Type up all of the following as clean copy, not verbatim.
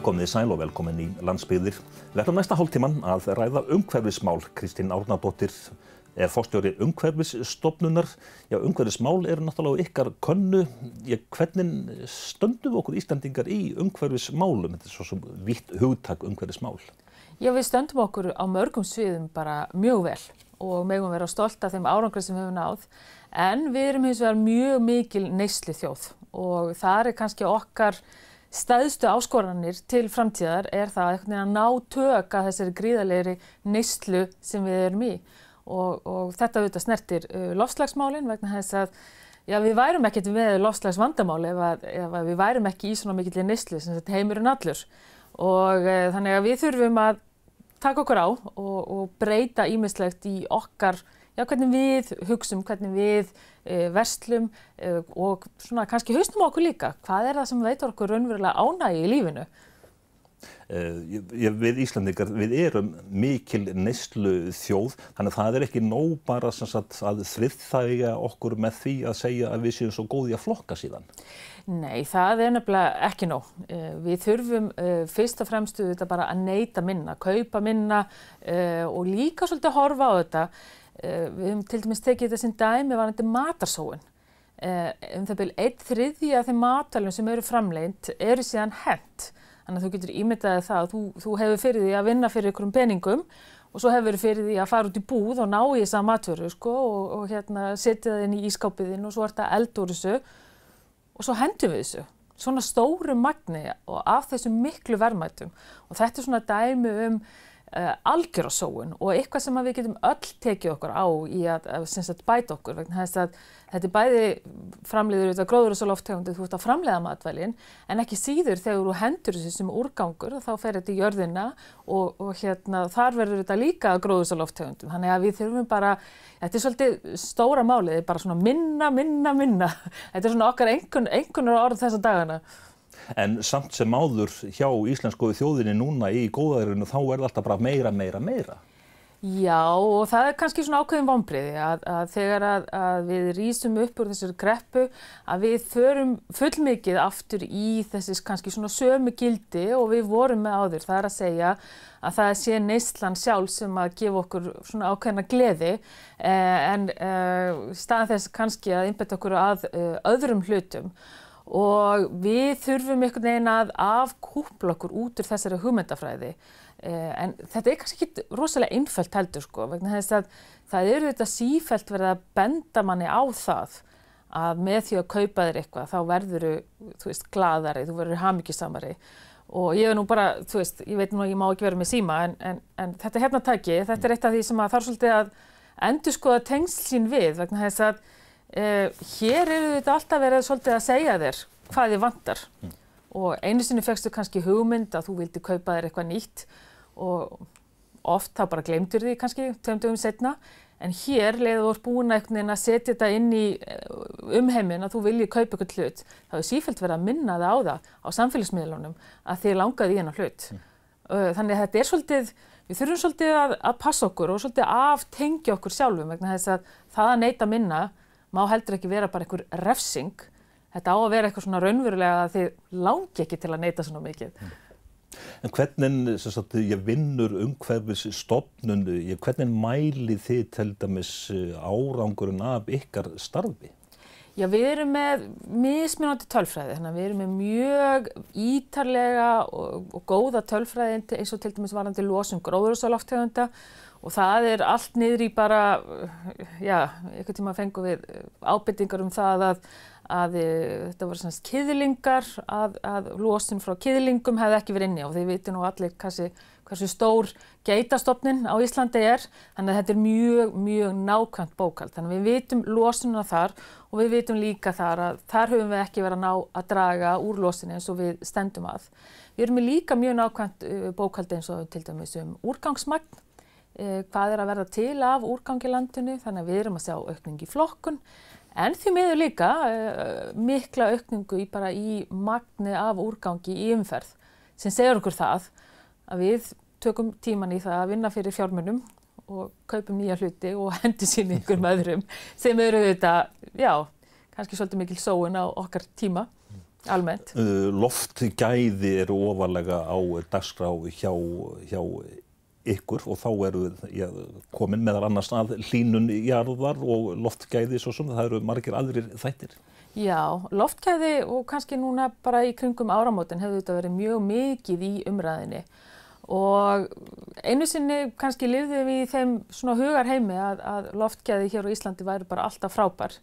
Komið sæl og velkomin í Landsbyggðir. Við ætlum næsta hálftíman að ræða umhverfismál. Kristín Árnadóttir forstjóri Umhverfisstofnunar. Já, umhverfismál náttúrulega ykkar könnu. Já, hvernig stöndum við okkur Íslendingar í umhverfismálum? Þetta svo sem vítt hugtak umhverfismál. Já, við stöndum okkur á mörgum sviðum bara mjög vel og megum vera stolt af þeim árangri sem við höfum náð. En við erum hins vegar mjög mikil neysluþjóð og það kannski okkar stærstu áskoranir til framtíðar það að ná tök að þessari gríðarlegri neyslu sem við erum í. Og þetta auðvitað snertir loftslagsmálin vegna þess að við værum ekkert með loftslagsvandamál ef við værum ekki í svona mikilli neyslu sem þetta heimurinn allur. Og þannig að við þurfum að taka okkur á og breyta ýmislegt í okkar, hvernig við hugsum, hvernig við verslum og svona kannski haustum okkur líka. Hvað það sem veitir okkur raunverulega ánægju í lífinu? Við Íslendingar, við erum mikil neysluþjóð, þannig að það ekki nóg bara að friðþægja okkur með því að segja að við séum svo góð í að flokka síðan. Nei, það nefnilega ekki nóg. Við þurfum fyrst og fremst bara að neyta minna, kaupa minna og líka svolítið að horfa á þetta. Við höfum til dæmis tekið þetta sem dæmi varðandi matarsóun. Það bil 1/3 af þeim matvælum sem eru framleidd eru síðan hent. Þannig að þú getur ímyndaði það að þú hefur fyrir því að vinna fyrir einhverjum peningum og svo hefur fyrir því að fara út í búð og ná í þessa matvöru og setja það inn í ísskápið þinn og svo það eld úr þessu og svo hendum við þessu. Svona stóru magni og af þessum miklu verðmætum. Og þetta svona dæmi algjöra sóun og eitthvað sem við getum öll tekið okkur á í að bæta okkur vegna þess að þetta bæði framleiðir gróðurhúsalofttegundir, þú ert að framleiða matvælin en ekki síður þegar þú hendur þessu sem úrgangur þá fer þetta í jörðina og þar verður þetta líka gróðurhúsalofttegundum. Þannig að við þurfum bara, þetta svolítið stóra málið, bara svona minna. Þetta svona okkar einkunnar orð þessa dagana. En samt sem áður hjá íslensku þjóðinni núna í góðærinu þá það alltaf bara meira. Já, og það kannski svona ákveðin vonbrigði að þegar að við rísum upp úr þessari kreppu að við förum fullmikið aftur í þessi kannski svona sömu gildi og við vorum með áður. Það að segja að það sé neyslan sjálf sem að gefa okkur svona ákveðna gleði en staðan þess kannski að einbeita okkur að öðrum hlutum. Og við þurfum einhvern veginn að afkúpla okkur út úr þessari hugmyndafræði. En þetta kannski ekki rosalega einfellt heldur vegna þess að það þetta sífellt verið að benda manni á það að með því að kaupa þér eitthvað þá verður þú glaðari, þú verður hamingjusamari. Og ég nú bara, ég veit nú að ég má ekki vera með síma en þetta tæki, þetta eitt af því sem að þarf svolítið að endurskoða tengsl sín við vegna þess að hér þetta alltaf verið svolítið að segja þér hvað þið vantar og einu sinni fékkstu kannski hugmynd að þú vildi kaupa þér eitthvað nýtt og oft þá bara gleymdur því kannski 2 dögum seinna en hér leiðu þú búin að setja þetta inn í umheiminn að þú vilji kaupa eitthvað hlut þá sífellt verið að minna það á það á samfélagsmiðlunum að þið langaði í hennar hlut. Þannig að þetta svolítið, við þurfum svolítið að passa okkur og svolítið aftengja okkur sjálfum vegna þess að það að neyta minna má heldur ekki vera bara einhver refsing. Þetta á að vera eitthvað svona raunverulega að þið langi ekki til að neyta svona mikið. En hvernig vinnur Umhverfisstofnun, hvernig mælið þið til dæmis árangurinn af ykkar starfi? Já, við erum með mismunandi tölfræði, þannig að við erum með mjög ítarlega og góða tölfræði eins og til dæmis varðandi losun gróðurhúsalofttegunda og það allt niður í bara, einhvern tíma fengum við ábendingar það að þetta voru svona kiðlingar, að losun frá kiðlingum hefði ekki verið inni og þið viti nú allir hversu stór geitastofninn á Íslandi þannig að þetta mjög nákvæmt bókhald. Þannig að við vitum losunina þar og við vitum líka þar að þar höfum við ekki verið að ná að draga úr losunni eins og við stendum að. Við erum með líka mjög nákvæmt bókhaldi eins og til dæmis úrgangsmagn. Hvað að verða til af úrgangi í landinu, þannig að við erum að sjá aukning í flokkun, en því miður líka mikla aukningu í magni af úrgangi í umferð, sem segir okkur það að við tökum tíman í það að vinna fyrir fjármunum og kaupum nýja hluti og hendi sín einhverjum öðrum, sem eru þetta, kannski svolítið mikil sóun á okkar tíma. almennt. Loftgæði eru ofarlega á dagskrá hjá ykkur og þá eru komin meðal annars að hlýnun jarðar og loftgæði svo sem það eru margir aðrir þættir. Já, loftgæði og kannski núna bara í kringum áramótin hefur þetta verið mjög mikið í umræðinni. Og einu sinni kannski lifðum við í þeim svona hugarheimi að loftgæði hér á Íslandi væri bara alltaf frábær.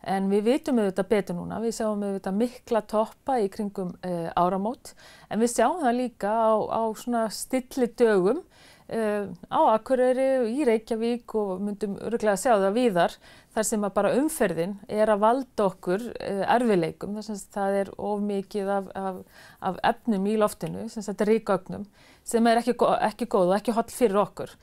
En við vitum auðvitað betur núna, við sjáum auðvitað mikla toppa í kringum áramót, en við sjáum það líka á svona stilli dögum á Akureyri, í Reykjavík og myndum örugglega sjá það víðar, þar sem að bara umferðin að valda okkur erfiðleikum, þar sem það of mikið af efnum í loftinu, sem sagt rykgögnum, sem ekki góð og ekki holl fyrir okkur.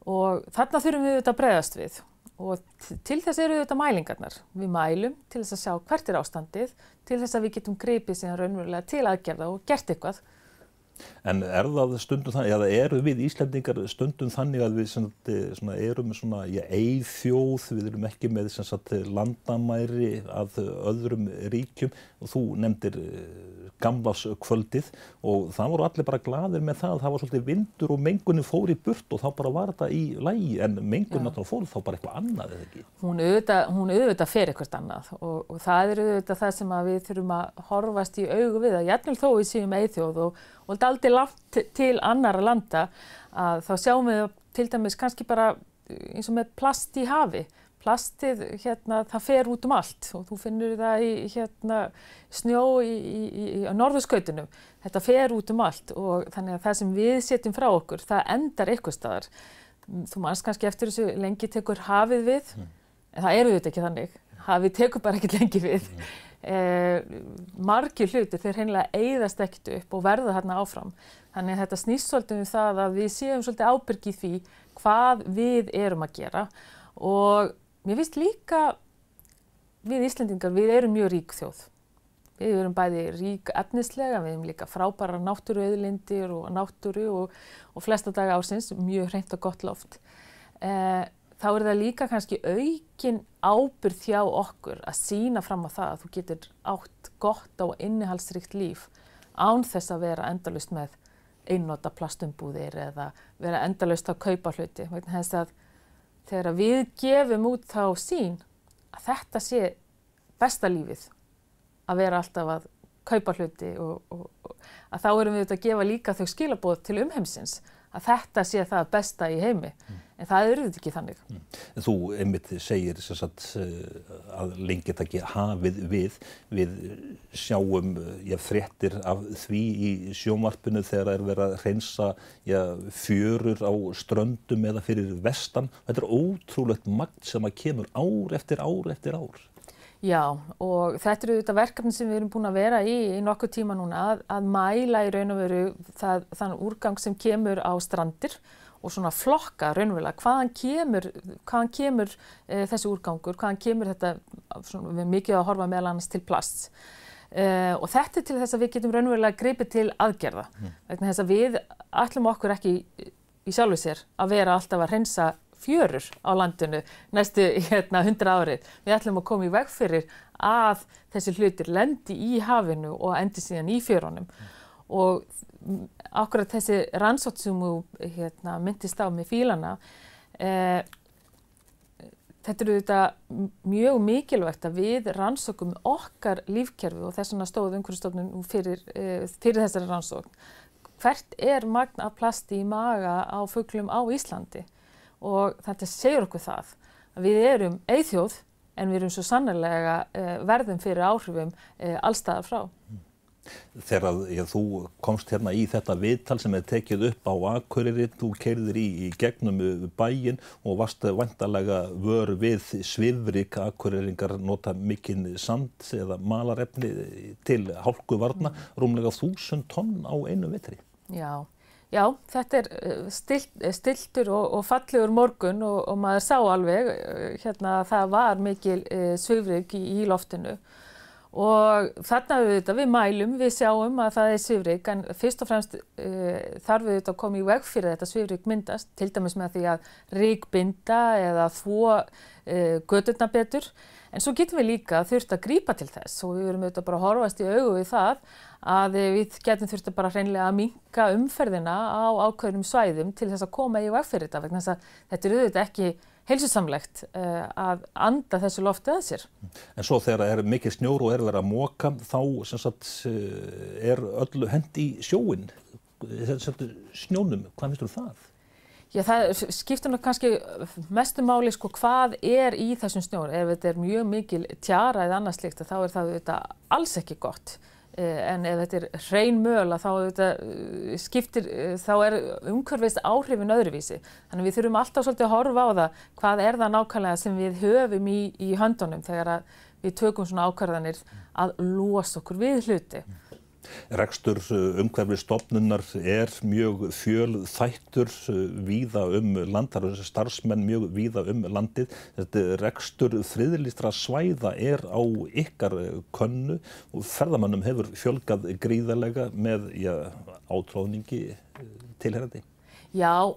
Og þarna þurfum við auðvitað að bregðast við. Og til þess eru auðvitað mælingarnar. Við mælum til þess að sjá hvert ástandið, til þess að við getum gripið síðan raunverulega til aðgerða og gert eitthvað. En það stundum þannig, eða eru við Íslendingar stundum þannig að við erum eyþjóð, við erum ekki með landamæri að öðrum ríkjum og þú nefndir gamlárskvöldið og það voru allir bara glaðir með það var svolítið vindur og mengunin fór í burt og þá bara var þetta í lagi en mengunin fór þá bara eitthvað annað eða ekki? Hún auðvitað fer eitthvað annað og það auðvitað það sem við þurfum að horfast í augu við að jafnvel þó við séum eyþjóð og dálítið langt til annarra landa að þá sjáum við til dæmis kannski bara eins og með plast í hafi. Plastið það fer út allt og þú finnur það í snjó á norðurskautunum. Þetta fer út allt og þannig að það sem við setjum frá okkur, það endar einhvers staðar. Þú manst kannski eftir þessu lengi tekur hafið við, en það auðvitað ekki þannig. Hafið tekur bara ekkert lengi við. Margir hlutir þeir hreinlega eyðast ekkert upp og verða þarna áfram. Þannig að þetta snýst svolítið það að við séum svolítið ábyrg í því hvað við erum að gera og mér finnst líka við Íslendingar, við erum mjög rík þjóð. Við erum bæði rík efnislega, við erum líka frábærar náttúruauðlindir og náttúru og flesta daga ársins, mjög hreint og gott loft. Þá það líka kannski aukin ábyrgð hjá okkur að sýna fram á það að þú getur átt gott og innihaldsríkt líf án þess að vera endalaust með einnota plastumbúðir eða vera endalaust að kaupa hluti. Vegna þess að þegar við gefum út þá sýn að þetta sé besta lífið, að vera alltaf að kaupa hluti og að þá erum við að gefa líka þau skilaboð til umheimsins að þetta sé það besta í heimi, en það eru þetta ekki þannig. En þú einmitt segir að lengi taki hafið við sjáum fréttir af því í sjónvarpinu þegar verið að hreinsa fjörur á ströndum eða fyrir vestan. Þetta ótrúlegt magn sem að kemur ár eftir ár eftir ár. Já, og þetta þetta verkefni sem við erum búin að vera í nokkuð tíma núna að mæla í raun og veru þann úrgang sem kemur á strandir og svona flokka raunverulega hvaðan kemur þessi úrgangur, hvaðan kemur þetta, svona, við mikið að horfa meðal annars til plasts. Og þetta til þess að við getum raunverulega gripið til aðgerða. Vegna þess að við ætlum okkur ekki í sjálfu sér að vera alltaf að hreinsa fjörur á landinu næstu 100 árið. Við ætlum að koma í veg fyrir að þessi hlutir lendi í hafinu og endi síðan í fjörunum. Og akkurat þessi rannsókn sem þú myndist á með fílana, þetta þetta mjög mikilvægt að við rannsókum okkar lífkerfi og þess vegna stóð Umhverfisstofnun fyrir þessari rannsókn. Hvert magn af plasti í maga á fuglum á Íslandi? Og þetta segir okkur það að við erum eyþjóð en við erum svo sannarlega verðum fyrir áhrifum allstaðar frá. Þegar þú komst hérna í þetta viðtal sem tekið upp á Akureyri, þú keyrðir í gegnum bæinn og varst væntanlega vör við svifryk. Akureyringar nota mikinn sand eða malarefni til hálkuvarna, rúmlega 1000 tonn á einu vetri. Já, þetta stiltur og fallegur morgun og maður sá alveg það var mikil svifryk í loftinu og þarna við mælum, við sjáum að það svifryk en fyrst og fremst þarf við að koma í veg fyrir þetta svifryk myndast, til dæmis með því að rykbinda eða þvo göturnar betur. En svo getum við líka þurft að grípa til þess og við verum auðvitað bara að horfast í augu við það að við getum þurft að bara hreinlega að minnka umferðina á ákveðnum svæðum til þess að koma í veg fyrir þetta vegna þess að þetta auðvitað ekki heilsusamlegt að anda þessu lofti að sér. En svo þegar mikið snjór og verið að moka þá sem sagt öllu hent í sjóinn, snjónum, hvað finnst þú það? Já, það skiptir nú kannski mestu máli sko hvað í þessum snjór. Ef þetta mjög mikil tjara eða annað slíkt þá það auðvitað alls ekki gott. En ef þetta hrein möl þá umhverfis áhrifin öðruvísi. Þannig við þurfum alltaf svolítið að horfa á það hvað það nákvæmlega sem við höfum í höndunum þegar við tökum svona ákvarðanir að losa okkur við hluti. Rekstur umhverfisstofnunar mjög fjölþættur víða landar og starfsmenn mjög víða landið. Þetta rekstur friðlýstra svæða á ykkar könnu og ferðamönnum hefur fjölgað gríðarlega með átróðningi tilheyrandi. Já,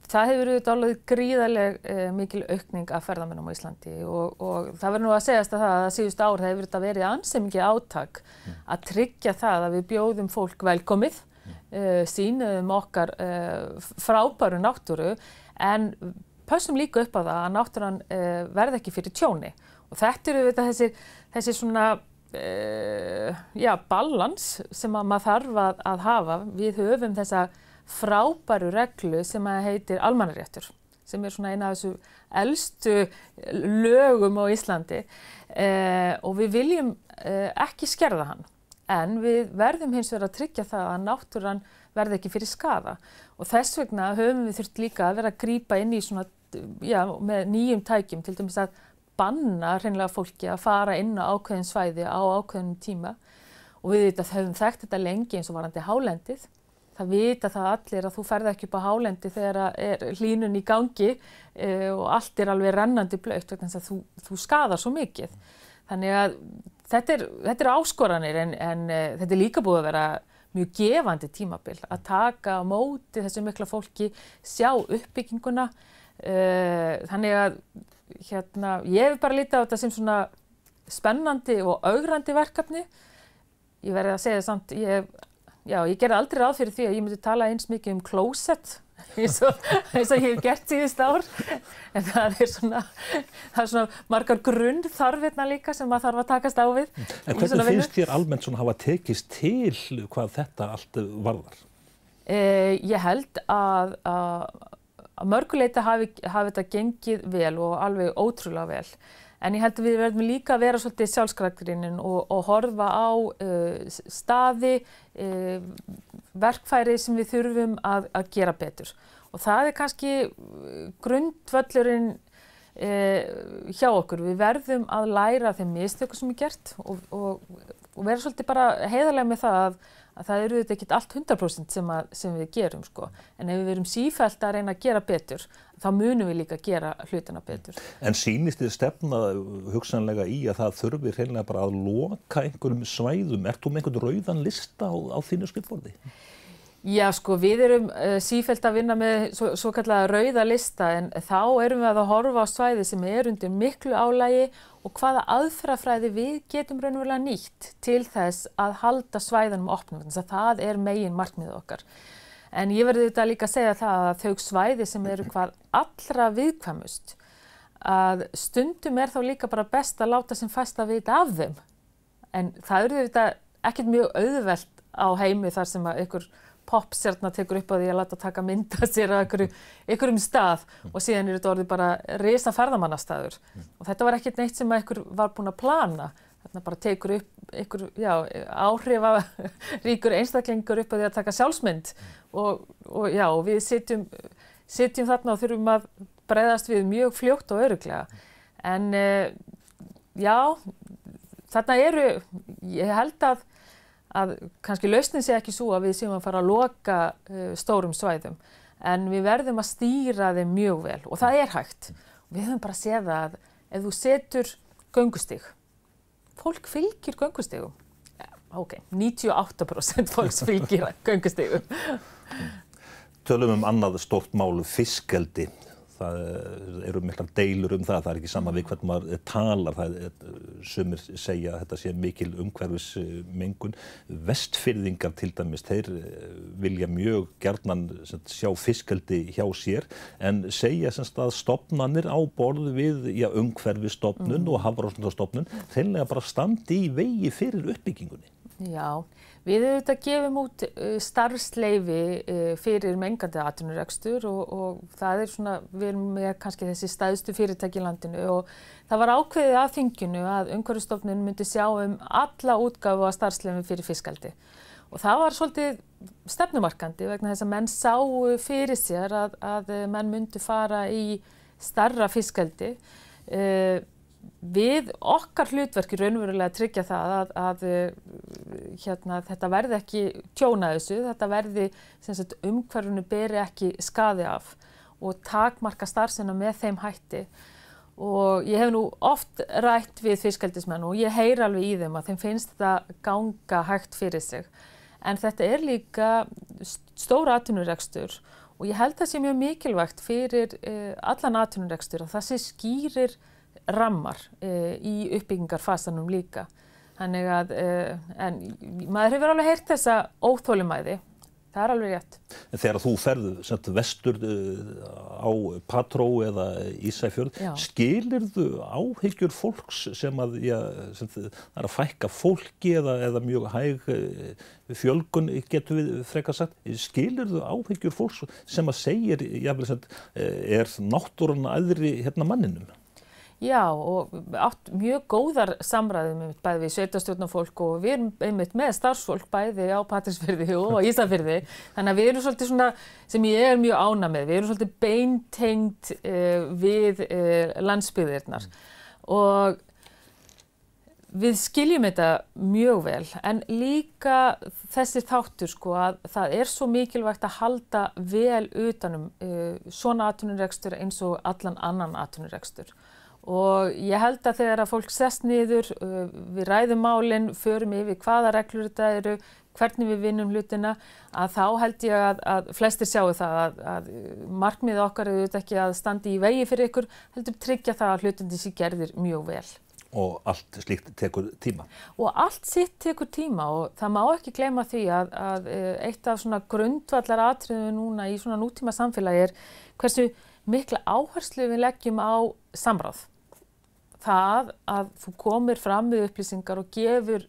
það hefur auðvitað alveg gríðarleg mikil aukning af ferðamönnum á Íslandi og það verður nú að segjast að síðustu ár hefur þetta verið ansi mikið átak að tryggja það að við bjóðum fólk velkomið, sýnum okkar frábæru náttúru en pössum líka upp á það að náttúran verði ekki fyrir tjóni og þetta auðvitað þessi svona balans sem maður þarf að hafa. Við höfum þessa frábæru reglu sem heitir almannaréttur sem svona eina af þessu elstu lögum á Íslandi og við viljum ekki skerða hann en við verðum hins vegar að tryggja það að náttúran verði ekki fyrir skaða og þess vegna höfum við þurft líka að vera að grípa inn í svona með nýjum tækjum til dæmis að banna hreinlega fólki að fara inn á ákveðin svæði á ákveðnum tíma og við höfum þekkt þetta lengi eins og varðandi hálendið. Það vita það allir að þú ferð ekki upp á hálendi þegar hlýnun í gangi og allt alveg rennandi blautt vegna þess að þú skaðar svo mikið. Þannig að þetta áskoranir en þetta líka búið að vera mjög gefandi tímabil að taka á móti þessu mikla fólki, sjá uppbygginguna. Þannig að ég hef bara litið á þetta sem svona spennandi og ögrandi verkefni. Ég verði að segja samt, ég gerði aldrei ráð fyrir því að ég myndi tala eins mikið klósett eins og ég hef gert síðust ár. En það svona margar grunnþarfirnar líka sem maður þarf að takast á við. En hvernig finnst þér almennt svona hafa tekist til hvað þetta allt varðar? Ég held að mörguleyti hafi þetta gengið vel og alveg ótrúlega vel. En ég held að við verðum líka að vera svolítið sjálfsgagnrýnin og horfa á staði, verkfæri sem við þurfum að gera betur. Og það kannski grundvöllurinn hjá okkur. Við verðum að læra af þeim mistökum sem gert og vera svolítið bara heiðarlega með það að það eru þetta ekki allt 100% sem við gerum sko. En ef við verum sífellt að reyna að gera betur, þá munum við líka gera hlutina betur. En sýnist þið stefna hugsanlega í að það þurfi hreinlega bara að loka einhverjum svæðum? Ert þú með einhvern rauðan lista á þínu skrifborði? Já, sko, við erum sífellt að vinna með svo kallaða rauða lista en þá erum við að horfa á svæði sem undir miklu álagi og hvaða aðferðafræði við getum raunverulega nýtt til þess að halda svæðunum opnum. Þannig að það megin markmiðið okkar. En ég verði þetta líka að segja það að þau svæði sem eru hvað allra viðkvæmust að stundum þá líka bara best að láta sem fæst að vita af þeim. En það þetta ekkert mjög auðvelt á heimi þar sem að ykkur poppstjarna tekur upp á því að láta taka mynda sér á einhverjum stað og síðan þetta orðið bara risa ferðamannastaður. Og þetta var ekkert neitt sem að ykkur var búin að plana. Þarna bara tekur upp einhver áhrifaríkur einstaklingur upp á því að taka sjálfsmynd og við sitjum þarna og þurfum að bregðast við mjög fljótt og örugglega. En þarna ég held að kannski lausnin sé ekki svo að við séum að fara að loka stórum svæðum en við verðum að stýra þeim mjög vel og það hægt. Við höfum bara séð að ef þú setur göngustíg, fólk fylgir göngustígum. 98% fólks fylgir göngustígum. Tölum annað stórt mál, fiskeldi. það eru miklar deilur það er ekki sama við hvern maður talar, sumir segja að þetta sé mikil umhverfismengun. Vestfirðingar til dæmis, þeir vilja mjög gjarnan sjá fiskeldi hjá sér en segja að stofnanir á borð við umhverfisstofnun og Hafrannsóknastofnun hreinlega bara standi í vegi fyrir uppbyggingunni. Já, við auðvitað gefum út starfsleyfi fyrir mengandi atvinnurekstur og það svona, við erum með kannski þessi stærstu fyrirtæki í landinu og það var ákveðið af þinginu að Umhverfisstofnun myndi sjá alla útgáfu af starfsleyfi fyrir fiskeldi. Og það var svolítið stefnumarkandi vegna þess að menn sáu fyrir sér að menn myndi fara í stærra fiskeldi. Við okkar hlutverki raunverulega tryggja það að þetta verði ekki tjón af þessu, þetta verði umhverfinu beri ekki skaði af og takmarka starfsemina með þeim hætti. Og ég hef nú oft rætt við fiskeldismenn og ég heyri alveg í þeim að þeim finnst þetta ganga hægt fyrir sig. En þetta er líka stór atvinnurekstur og ég held það sé mjög mikilvægt fyrir allan atvinnurekstur að það sé skýrir rammar í uppbyggingarfasanum líka. Þannig að, en maður hefur alveg heyrt þessa óþolinmæði, það er alveg rétt. En þegar þú ferð vestur á Patró eða Ísafjörð, skilirðu áhyggjur fólks sem það er að fækka fólki eða mjög hæg fjölgun, getum við frekar sagt, skilirðu áhyggjur fólks sem að segir, er náttúran æðri manninum? Já, og átt mjög góðar samræður bæði við sveitarstjórnarfólk og við erum einmitt með starfsfólk bæði á Patreksfirði og Ísafirði. Þannig að við erum svolítið svona, sem ég er mjög ánægð með, við erum svolítið beintengt við landsbyggðirnar. Og við skiljum þetta mjög vel, en líka þessi þáttur að það er svo mikilvægt að halda vel utanum svona atvinnurekstur eins og allan annan atvinnurekstur. Og ég held að þegar að fólk sest niður, við ræðum málin, förum yfir hvaða reglur þetta eru, hvernig við vinnum hlutina, að þá held ég að flestir sjáu það að markmiðið okkar er auðvitað ekki að standa í vegi fyrir ykkur, heldur tryggja það að hlutinni sé gerðir mjög vel. Og allt slíkt tekur tíma. Og allt sitt tekur tíma og það má ekki gleyma því að eitt af svona grundvallar atriðum núna í svona nútíma samfélagi hversu mikla áherslu við leggjum á samráð. Það að þú komir fram með upplýsingar og gefur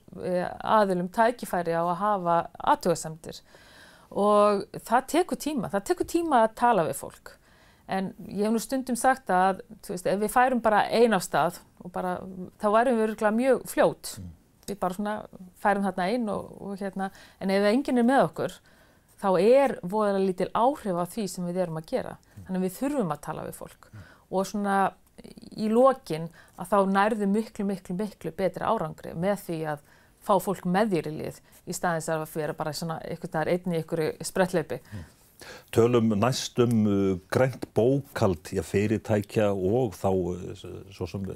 aðilum tækifæri á að hafa athugasemdir. Og það tekur tíma að tala við fólk. En ég hef nú stundum sagt að ef við færum bara ein af stað, þá værum við örugglega mjög fljót. Við bara svona færum þarna ein en ef enginn er með okkur, þá er voðalega lítil áhrif af því sem við erum að gera. Þannig að við þurfum að tala við fólk. Og svona í lokin að þá nærðu miklu betri árangri með því að fá fólk með þér í lið í staðins að vera bara svona einn í einhverju spretthlaupi. Tölum næst grænt bókhald fyrirtækja og þá svo sem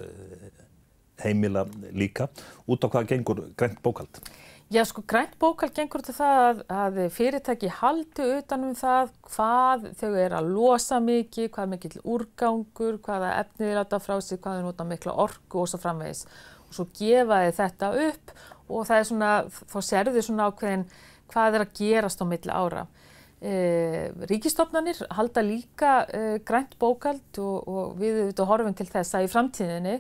heimila líka. Út á hvað gengur grænt bókhald? Já, grænt bókhald gengur til það að fyrirtæki haldi utan það hvað þau eru að losa mikið, hvað mikill úrgangur, hvaða efni þeir láta frá sig, hvað þau nota mikla orku og svo framvegis. Og svo gefa þið þetta upp og það svona, þá sérðu svona ákveðin hvað er að gerast á milli ára. Ríkisstofnanir halda líka grænt bókhald og við horfum til þess að í framtíðinni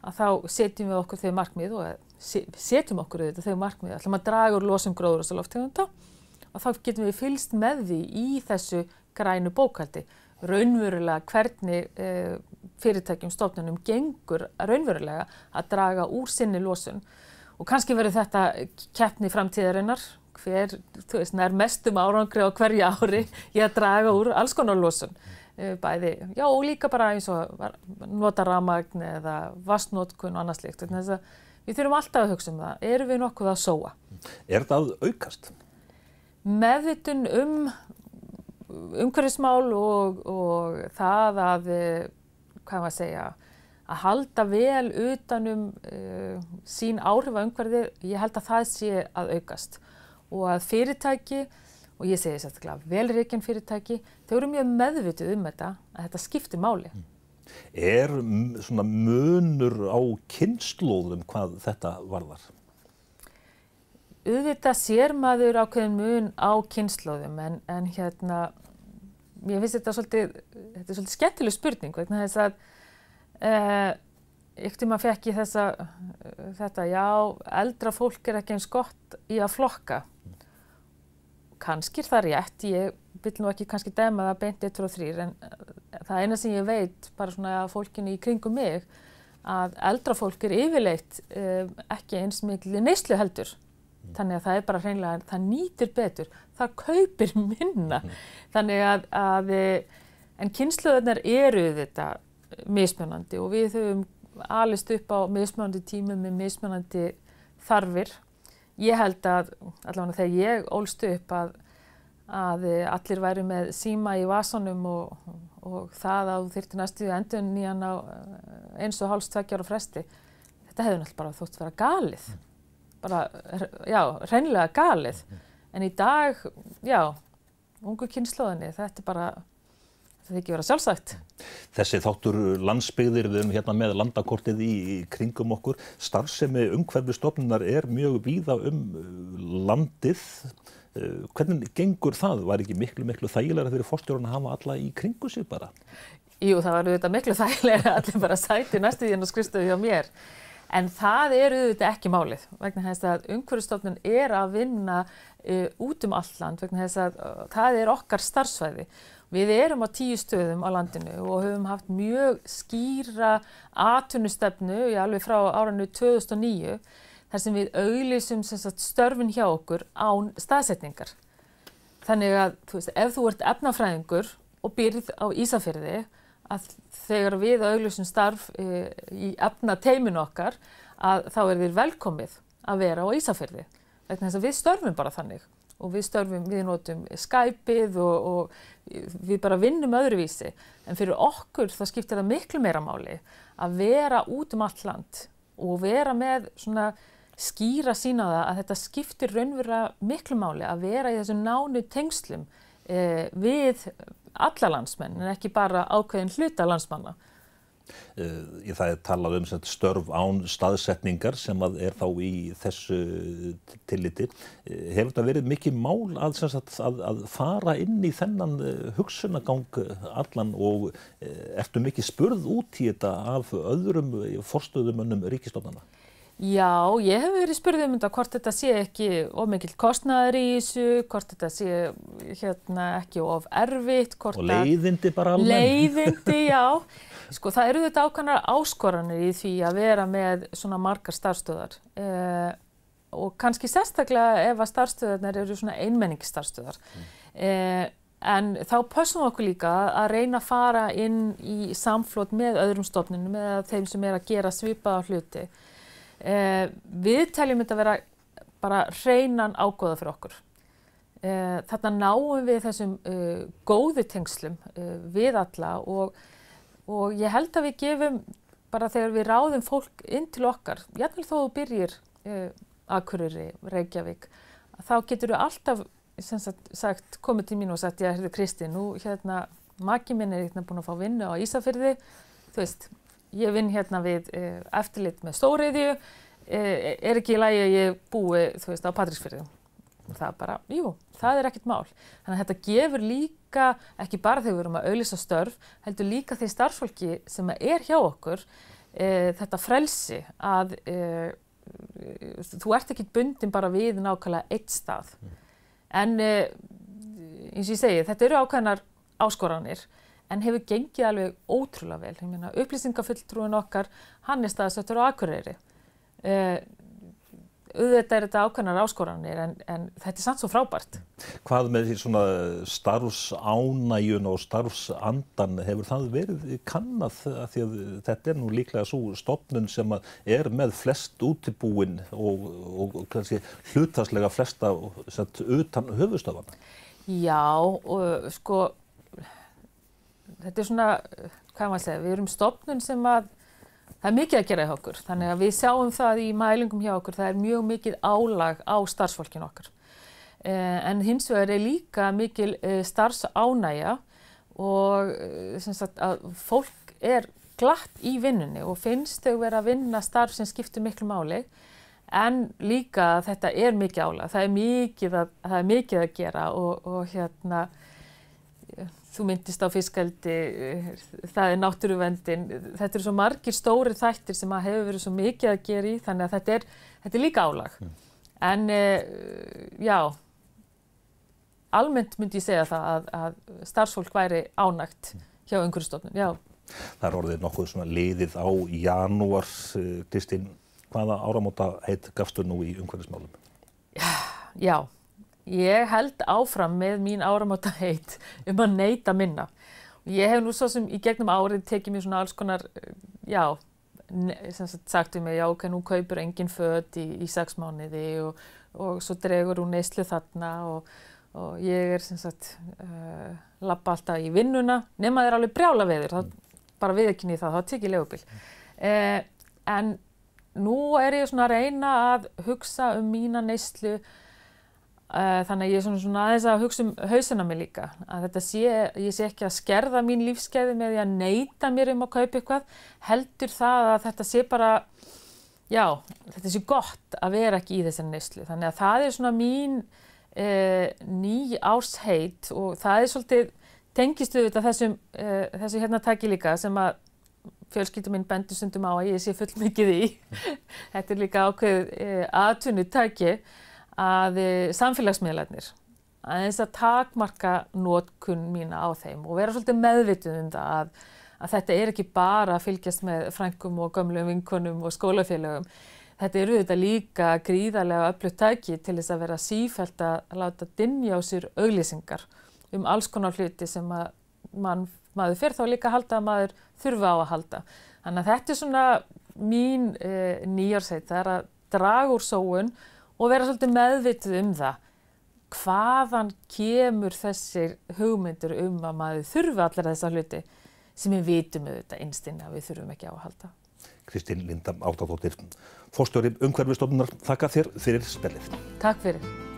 að þá setjum við okkur þau markmið og setjum okkur þau markmið, ætlum að draga úr losun gróðurhúsalofttegunda og þá getum við fylgst með því í þessu grænu bókhaldi. Raunverulega hvernig fyrirtækjum, stofnunum gengur raunverulega að draga úr sinni losun. Og kannski verður þetta keppni framtíðarinnar, hver nær mestum árangri á hverju ári í að draga úr alls konar losun. Bæði, já og líka bara eins og nota rafmagn eða vatnsnotkun og annað slíkt. Við þurfum alltaf að hugsa það, erum við nokkuð að sóa? Er það að aukast? Meðvitun umhverfismál og það að, hvað maður segja, að halda vel utan sín áhrif á umhverfið, ég held að það sé að aukast. Og að fyrirtæki og ég segi sérstaklega velrekin fyrirtæki, þau eru mjög meðvituð þetta, að þetta skiptir máli. Er svona munur á kynslóðum hvað þetta varðar? Auðvitað sér maður ákveðin mun á kynslóðum en mér finnst þetta er svolítið skemmtileg spurning vegna þess að einhvern tímann fékk ég þetta, já, eldra fólk er ekki eins gott í að flokka. Kannski er það rétt, ég vil nú ekki kannski dæma það beint 1, 2 og 3 en það eina sem ég veit bara svona að fólkinu í kringum mig að eldra fólk er yfirleitt ekki eins mikil neyslu heldur. Þannig að það er bara hreinlega, það nýtir betur, það kaupir minna. Þannig en kynslóðirnar eru þetta mismunandi og við höfum alist upp á mismunandi tímum með mismunandi þarfir. Ég held að, allavega þegar ég ólst upp að allir væru með síma í vasanum og það að þú þyrfti næstu endurnýjan á 1,5–2 ára fresti. Þetta hefði náttúrulega bara þótt vera galið. Bara, já, hreinlega galið. En í dag, já, ungu kynslóðinni, þetta er bara, þetta þykir vera sjálfsagt. Þessi þáttur landsbyggðir, við erum hérna með landakortið í kringum okkur. Starfsemi umhverfisstofnunar er mjög víða landið. Hvernig gengur það? Var ekki miklu þægilegra fyrir forstjóran að hafa alla í kringu sig bara? Jú, það var auðvitað miklu þægilegra allir bara sæti næstu því að skrifstofu hjá mér. En það er auðvitað ekki málið vegna þess að umhverfisstofnun er að vinna út allt land vegna þess að það er okkar starfsvæði. Við erum á 10 stöðum á landinu og höfum haft mjög skýra atvinnustefnu alveg frá árinu 2009 þar sem við auglýsum störfin hjá okkur án staðsetningar. Þannig að ef þú ert efnafræðingur og býrð á Ísafirði að þegar við auglýsum starf í efnateyminu okkar að þá er þér velkomið að vera á Ísafirði. Vegna þess að við störfum bara þannig og við notum Skypeið og við bara vinnum öðruvísi. En fyrir okkur þá skiptir það miklu meira máli að vera út allt land og vera með svona skýra sín á það að þetta skiptir raunverulega miklu máli að vera í þessum nánu tengslum við alla landsmenn en ekki bara ákveðin hluta landsmanna. Það er talað störf án staðsetningar sem er þá í þessu tilliti. Hefur þetta verið mikið mál að fara inn í þennan hugsunagang allan og ertu mikið spurð út í þetta af öðrum forstöðumönnum ríkisstofnana? Já, ég hef verið spurð þetta hvort þetta sé ekki of mikill kostnaður í þessu, hvort þetta sé ekki of erfitt. Og leiðindi bara alveg. Leiðindi, já. Sko, það eru þetta ákveðnar áskoranir í því að vera með svona margar starfsstöðvar. Og kannski sérstaklega ef að starfsstöðvarnar eru svona einmenningsstarfsstöðvar. En þá pössum okkur líka að reyna að fara inn í samflot með öðrum stofnunum eða þeim sem að gera svipaða hluti. Við teljum þetta vera bara hreinan ágóða fyrir okkur. Þarna náum við þessum góðu tengslum við alla og ég held að við gefum bara þegar við ráðum fólk inn til okkar, jafnvel þó þú byrjir Akureyri, Reykjavík, þá getur þú alltaf sagt, komið til mín og sagt, já, heyrðu Kristín, nú maki minn er búin að fá vinnu á Ísafirði, þú veist, ég vinn við eftirlit með stóriðju, er ekki í lagi að ég búi, þú veist, á Patreksfirði. Og það bara, jú, það er ekkert mál. Þannig að þetta gefur líka, ekki bara þegar við erum að auglýsa störf, heldur líka því starfsfólki sem er hjá okkur, þetta frelsi að þú ert ekki bundin bara við nákvæmlega eitt stað. En eins og ég segi, þetta eru ákveðnar áskoranir. En hefur gengið alveg ótrúlega vel. Ég meina, upplýsingafulltrúin okkar, hann er staðsettur á Akureyri. Auðvitað er þetta ákveðnar áskoranir, en þetta er samt svo frábært. Hvað með því svona starfsánægjun og starfsandan, hefur það verið kannað því að þetta er nú líklega svo stofnun sem er með flest útibúin og kannski hlutfallslega flesta utan höfuðstöðvanna? Já, og sko, þetta er svona, hvað maður segja, við erum stofnun sem það er mikið að gera hjá okkur. Þannig að við sjáum það í mælingum hjá okkur, það er mjög mikið álag á starfsfólkinu okkar. En hins vegar líka mikil starfsánægja og sem sagt að fólk glatt í vinnunni og finnst þau vera að vinna starf sem skiptir miklu máli. En líka þetta mikið álag, það mikið að gera og hérna, þú myndist á fiskeldi, það náttúruverndin, þetta svo margir stórir þættir sem hefur verið svo mikið að gera í, þannig að þetta líka álag. En já, almennt myndi ég segja það að starfsfólk væri ánægt hjá Umhverfisstofnun, já. Það orðið nokkuð svona liðið á janúar, Kristín, hvaða áramótaheit gafstu nú í umhverfismálum? Já. Ég held áfram með mín áramótaheit að neita minna. Ég hef nú svo sem í gegnum árið tekið mér svona alls konar, já, sem sagt mig, já, ok, nú kaupir engin föt í 6 mánuði og svo dregur hún neyslu þarna og ég sem sagt, labba alltaf í vinnuna, nema þeir alveg brjála veður, þá bara viðurkenni það, þá tek ég leigubíl. En nú ég svona að reyna að hugsa mína neyslu. Þannig að ég svona aðeins að hugsa hausinn á mig líka, að ég sé ekki að skerða mín lífsgæði með því að neita mér að kaupa eitthvað, heldur það að þetta sé bara, já, þetta sé gott að vera ekki í þessari neyslu. Þannig að það svona mín nýársheit og það svolítið tengist auðvitað þessu hérna taki líka sem að fjölskylda mín bendir stundum á að ég sé fullmikið í. Þetta líka ákveðið atvinnutæki að samfélagsmiðlarnir aðeins að takmarka notkun mína á þeim og vera svolítið meðvituð það að þetta ekki bara að fylgjast með frænkum og gömlum vinkonum og skólafélögum. Þetta auðvitað líka gríðarlega öflugt tæki til þess að vera sífellt að láta dynja á sér auglýsingar alls konar hluti sem að maður fer þá líka að halda að maður þurfi á að halda. Þannig að þetta svona mín nýársheit, það að draga úr sóun og vera svolítið meðvituð það. Hvaðan kemur þessir hugmyndir að maður þurfi allar þessa hluti sem við vitum auðvitað innst inni að við þurfum ekki á að halda. Kristín Linda Árnadóttir, forstjóri Umhverfisstofnunar, þakka þér fyrir spjallið. Takk fyrir.